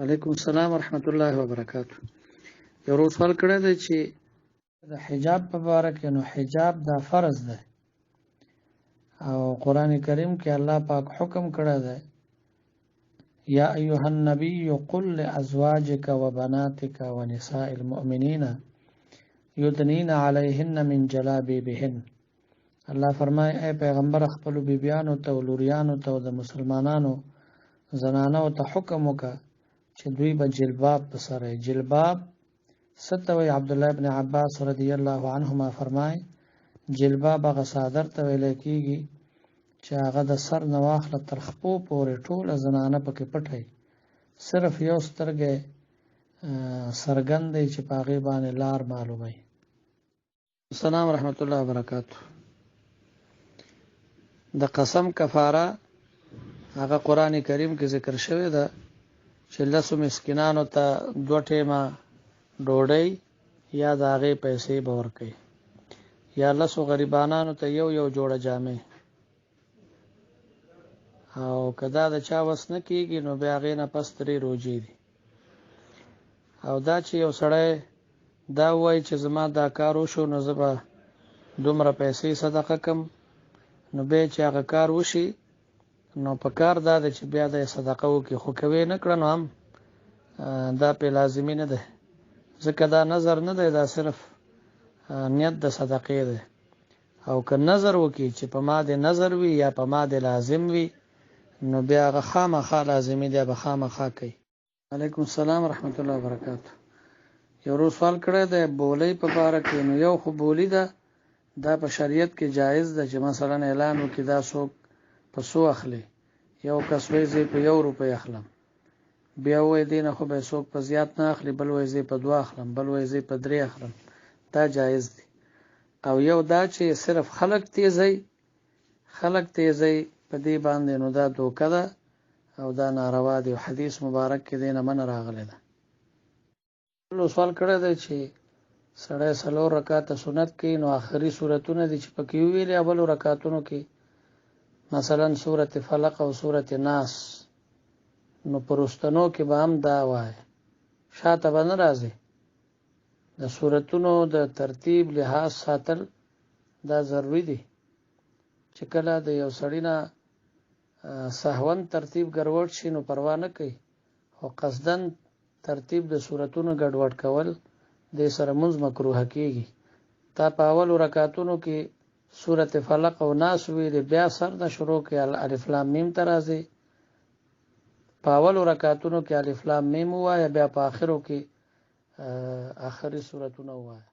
وعلیکم السلام ورحمت الله وبرکاتہ. یو روز سوال کړی دی چې د حجاب په باره کې، نو حجاب دا فرض ده او قرآن کریم کې الله پاک حکم کړی دی، یا ایها النبی قل لازواجک وبناتک ونساء المؤمنین یدنین علیهن من جلابیبهن. الله فرمای اے پیغمبر خپل بیبیانو ته او لوریانو ته او د مسلمانانو زنانو ته حکم وکړه چې دوی به جلباب په سره. جلباب ستوي عبد الله ابن عباس رضی الله عنهما فرمای جلباب هغه صادر ته ویل کیږي چې هغه د سر نه واخله تر خپو پورې ټوله زنانه پکې پټي، صرف یو سترګې سرګندې چې په هغې باندې لار معلوموي. السلام ورحمت الله وبرکاتہ. د قسم کفاره هغه قرآن کریم کې ذکر شوی ده چې لسو مسکینانو ته 2 ټیمه ډوډۍ یا د هغې پیسې به ورکوي، یا لسو غریبانانو ته یو جوړه جامې، او که دا د چا وس نه کېږي نو بیا هغې نه پس 3 روژې دي. او دا چې یو سړی دا ووایي چې زما دا کار وشو نو زه به دومره پیسې صدقه کم، نو بیا چې هغه کار وشي نو په کار دا ده چې بیا د صدقه وکړي، خو کوي نه کړه نو هم دا پې لازمي نه ده، ځکه دا نظر نه دی، دا صرف نیت د صدقې دی. او که نظر وکړي چې په ما د نظر وي یا په ما د لازم وي نو بیا هغه خامخا لازمي دی، به خامخا کوي. علیکم السلام ورحمت الله وبرکاتہ. یو روز سوال کړی دی بولۍ په باره کې. نو یو خو بولی ده دا په شریعت کې جایز ده چې مثلا اعلان وکړي دا څوک په څو اخلي، یو کس وایي زه په 1 روپۍ اخلم، بیا وایي دې نه خو به څوک په زیات نه اخلي، بل وایي زه په 2 اخلم، بل وایي زه په 3 اخلم، دا جایز دی. او یو دا چې صرف خلق تیزی په دې باندې، نو دا دوکه ده او دا ناروا دی. حدیث مبارک کې دې نه منع راغلی ده. بل سوال کړی دی چې سړی 4 رکعاته سنت کوي، نو آخري سورتونه دي چې پکې وویلې اولو رکعتونو کې، مثلا سورت فلق او سورت ناس، نو پرستنو کې به هم دا وای، شاته به نه راځي. د سورتونو د ترتیب لحاظ ساتل دا ضروری دی، چې کله د یو سړی نه سهون ترتیب ګډوډ شي نو پروا نه کوي، خو قصدن ترتیب د سورتونو ګډوډ کول د سره منځ مکروه کیږي. تا په اولو رکعتونو کې سورت فلق او ناس ویلې، بیا سر نه شروع کې الف لام میم ته راځي، په اولو رکعتونو کې الف لام میم ووایه، بیا په آخرو کې آخري سورتونه ووایه.